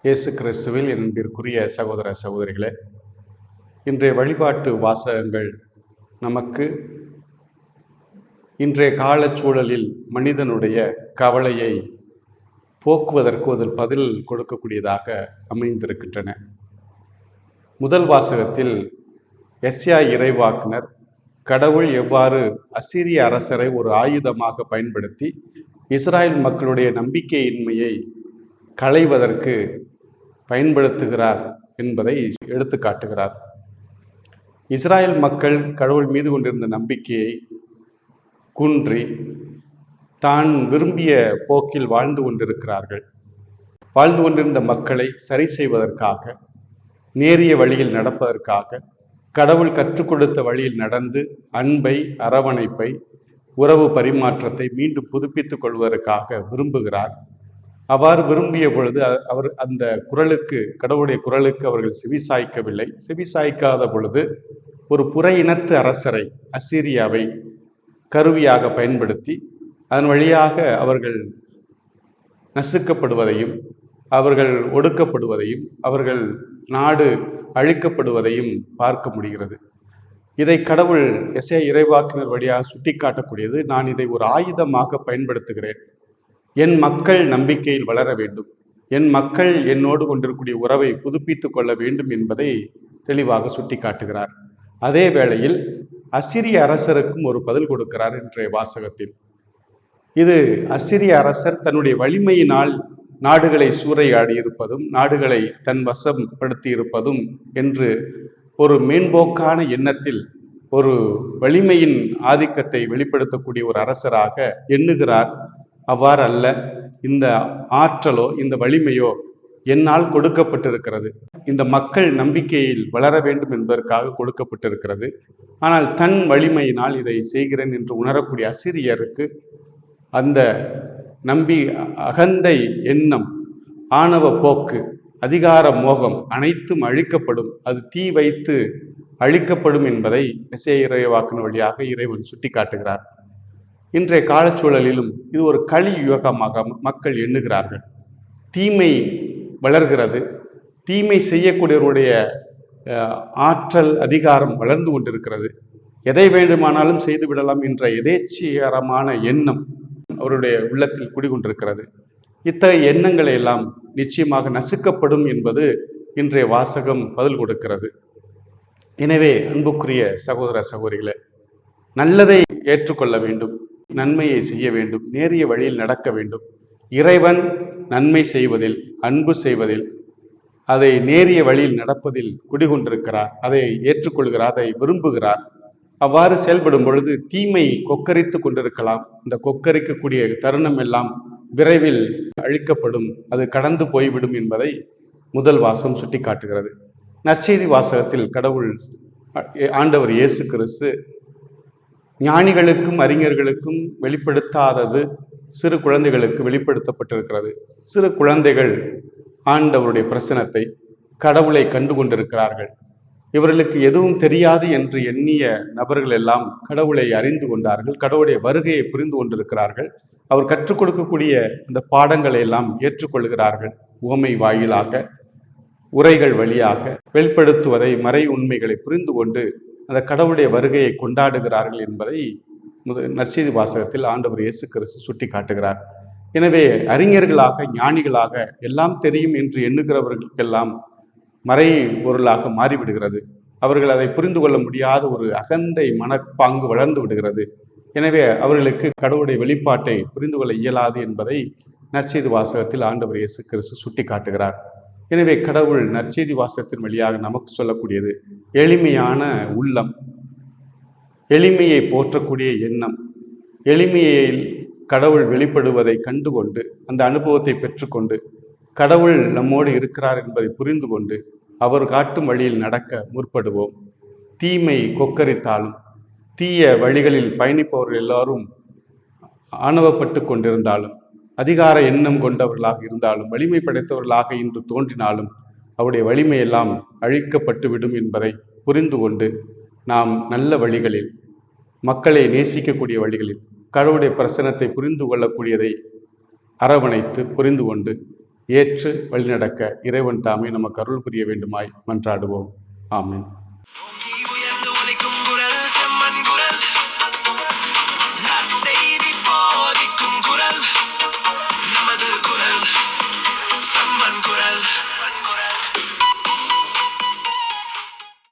இயேசு கிறிஸ்துவில் என் அன்பிற்குரிய சகோதர சகோதரிகளே, இன்றைய வழிபாட்டு வாசகங்கள் நமக்கு இன்றைய காலச்சூழலில் மனிதனுடைய கவலையை போக்குவதற்கு ஒரு பதில் கொடுக்கக்கூடியதாக அமைந்திருக்கின்றன. முதல் வாசகத்தில் எஸ்யா இறைவாக்கினர் கடவுள் எவ்வாறு அசீரிய அரசரை ஒரு ஆயுதமாக பயன்படுத்தி இஸ்ராயல் மக்களுடைய நம்பிக்கையின்மையை களைவதற்கு பயன்படுத்துகிறார் என்பதை எடுத்து காட்டுகிறார். இஸ்ராயல் மக்கள் கடவுள் மீது கொண்டிருந்த நம்பிக்கையை குன்றி தான் விரும்பிய போக்கில் வாழ்ந்து கொண்டிருந்த மக்களை சரி செய்வதற்காக, நேரிய வழியில் நடப்பதற்காக, கடவுள் கற்றுக் கொடுத்த வழியில் நடந்து அன்பை, அரவணைப்பை, உறவு பரிமாற்றத்தை மீண்டும் புதுப்பித்துக் கொள்வதற்காக விரும்புகிறார். அவ்வாறு விரும்பிய பொழுது அவர் அந்த குரலுக்கு, கடவுளுடைய குரலுக்கு அவர்கள் செவிசாய்க்கவில்லை. செவிசாய்க்காத பொழுது ஒரு புற இனத்து அரசரை, அசீரியாவை கருவியாக பயன்படுத்தி அதன் வழியாக அவர்கள் நசுக்கப்படுவதையும், அவர்கள் ஒடுக்கப்படுவதையும், அவர்கள் நாடு அழிக்கப்படுவதையும் பார்க்க முடிகிறது. இதை கடவுள் எஸ்ஐ இறைவாக்கினர் வழியாக சுட்டி காட்டக்கூடியது, நான் இதை ஒரு ஆயுதமாக பயன்படுத்துகிறேன், என் மக்கள் நம்பிக்கையில் வளர வேண்டும், என் மக்கள் என்னோடு கொண்டிருக்கக்கூடிய உறவை புதுப்பித்துக் கொள்ள வேண்டும் என்பதை தெளிவாக சுட்டி காட்டுகிறார். அதே வேளையில் அசிரிய அரசருக்கும் ஒரு பதில் கொடுக்கிறார் இன்றைய வாசகத்தில். இது அசிரிய அரசர் தன்னுடைய வலிமையினால் நாடுகளை சூறையாடி இருப்பதும், நாடுகளை தன் வசப்படுத்தி இருப்பதும் என்று ஒரு மேம்போக்கான எண்ணத்தில் ஒரு வலிமையின் ஆதிக்கத்தை வெளிப்படுத்தக்கூடிய ஒரு அரசராக எண்ணுகிறார். அவ்வாறு அல்ல. இந்த ஆற்றலோ இந்த வலிமையோ என்னால் கொடுக்கப்பட்டிருக்கிறது, இந்த மக்கள் நம்பிக்கையில் வளர வேண்டும் என்பதற்காக கொடுக்கப்பட்டிருக்கிறது. ஆனால் தன் வலிமையினால் இதை செய்கிறேன் என்று உணரக்கூடிய அசிரியருக்கு அந்த அகந்தை எண்ணம், ஆணவ போக்கு, அதிகார மோகம் அனைத்தும் அழிக்கப்படும், அது தீ வைத்து அழிக்கப்படும் என்பதை எஸ்ஐ இறைவாக்கின் வழியாக இறைவன் சுட்டி காட்டுகிறார். இன்றைய காலச்சூழலிலும் இது ஒரு களி யுகமாக மக்கள் எண்ணுகிறார்கள். தீமை வளர்கிறது, தீமை செய்யக்கூடியவருடைய ஆற்றல், அதிகாரம் வளர்ந்து கொண்டிருக்கிறது. எதை வேண்டுமானாலும் செய்து விடலாம் என்ற எதேச்சிகரமான எண்ணம் அவருடைய உள்ளத்தில் குடிகொண்டிருக்கிறது. இத்தகைய எண்ணங்களை எல்லாம் நிச்சயமாக நசுக்கப்படும் என்பது இன்றைய வாசகம் பதில் கொடுக்கிறது. எனவே அன்புக்குரிய சகோதர சகோதரிகளே, நல்லதை ஏற்றுக்கொள்ள வேண்டும், நன்மையை செய்ய வேண்டும், நேரிய வழியில் நடக்க வேண்டும். இறைவன் நன்மை செய்வதில், அன்பு செய்வதில், அதை நேரிய வழியில் நடப்பதில் குடிகொண்டிருக்கிறார். அதை ஏற்றுக்கொள்கிறார், அதை விரும்புகிறார். அவ்வாறு செயல்படும் பொழுது தீமை கொக்கரித்து கொண்டிருக்கலாம். இந்த கொக்கரிக்கக்கூடிய தருணம் எல்லாம் விரைவில் அழிக்கப்படும், அது கடந்து போய்விடும் என்பதை முதல் வாசகம் சுட்டி காட்டுகிறது. நற்செய்தி வாசகத்தில் கடவுள் ஆண்டவர் இயேசு கிறிஸ்து ஞானிகளுக்கும் அறிஞர்களுக்கும் வெளிப்படுத்தாதது சிறு குழந்தைகளுக்கு வெளிப்படுத்தப்பட்டிருக்கிறது. சிறு குழந்தைகள் ஆண்டவருடைய பிரசனத்தை, கடவுளை கண்டு கொண்டிருக்கிறார்கள். இவர்களுக்கு எதுவும் தெரியாது என்று எண்ணிய நபர்கள் எல்லாம் கடவுளை அறிந்து கொண்டார்கள், கடவுளுடைய வருகையை புரிந்து கொண்டிருக்கிறார்கள். அவர் கற்றுக் கொடுக்கக்கூடிய அந்த பாடங்களை எல்லாம் ஏற்றுக்கொள்கிறார்கள். உவமை வாயிலாக, உரைகள் வழியாக வெளிப்படுத்துவதை, மறை உண்மைகளை புரிந்து கொண்டு அந்த கடவுளுடைய வருகையை கொண்டாடுகிறார்கள் என்பதை நற்செய்தி வாசகத்தில் ஆண்டவர் இயேசு கிறிஸ்து சுட்டி காட்டுகிறார். எனவே அறிஞர்களாக, ஞானிகளாக, எல்லாம் தெரியும் என்று எண்ணுகிறவர்களுக்கெல்லாம் மறை பொருளாக மாறிவிடுகிறது. அவர்கள் அதை புரிந்து கொள்ள முடியாத ஒரு அகந்தை மனப்பாங்கு வளர்ந்து விடுகிறது. எனவே அவர்களுக்கு கடவுளுடைய வெளிப்பாட்டை புரிந்து கொள்ள இயலாது என்பதை நற்செய்தி வாசகத்தில் ஆண்டவர் இயேசு கிறிஸ்து சுட்டி காட்டுகிறார். எனவே கடவுள் நற்செய்தி வாசகத்தின் வழியாக நமக்கு சொல்லக்கூடியது எளிமையான உள்ளம், எளிமையை போற்றக்கூடிய எண்ணம், எளிமையில் கடவுள் வெளிப்படுவதை கண்டுகொண்டு அந்த அனுபவத்தை பெற்றுக்கொண்டு கடவுள் நம்மோடு இருக்கிறார் என்பதை புரிந்து கொண்டு அவர் காட்டும் வழியில் நடக்க முற்படுவோம். தீமை கொக்கரித்தாலும், தீய வழிகளில் பயணிப்பவர்கள் எல்லாரும் ஆணவப்பட்டு கொண்டிருந்தாலும், அதிகார எண்ணம் கொண்டவர்களாக இருந்தாலும், வலிமை படைத்தவர்களாக இன்று தோன்றினாலும் அவருடைய வலிமையெல்லாம் அழிக்கப்பட்டுவிடும் என்பதை புரிந்து கொண்டு நாம் நல்ல வழிகளில், மக்களை நேசிக்கக்கூடிய வழிகளில், கடவுளுடைய பிரசனத்தை புரிந்து கொள்ளக்கூடியதை அரவணைத்து புரிந்து கொண்டு ஏற்று வழிநடக்க இறைவன் தாமே நமக்கு அருள் புரிய வேண்டுமாய் மன்றாடுவோம். ஆமென்.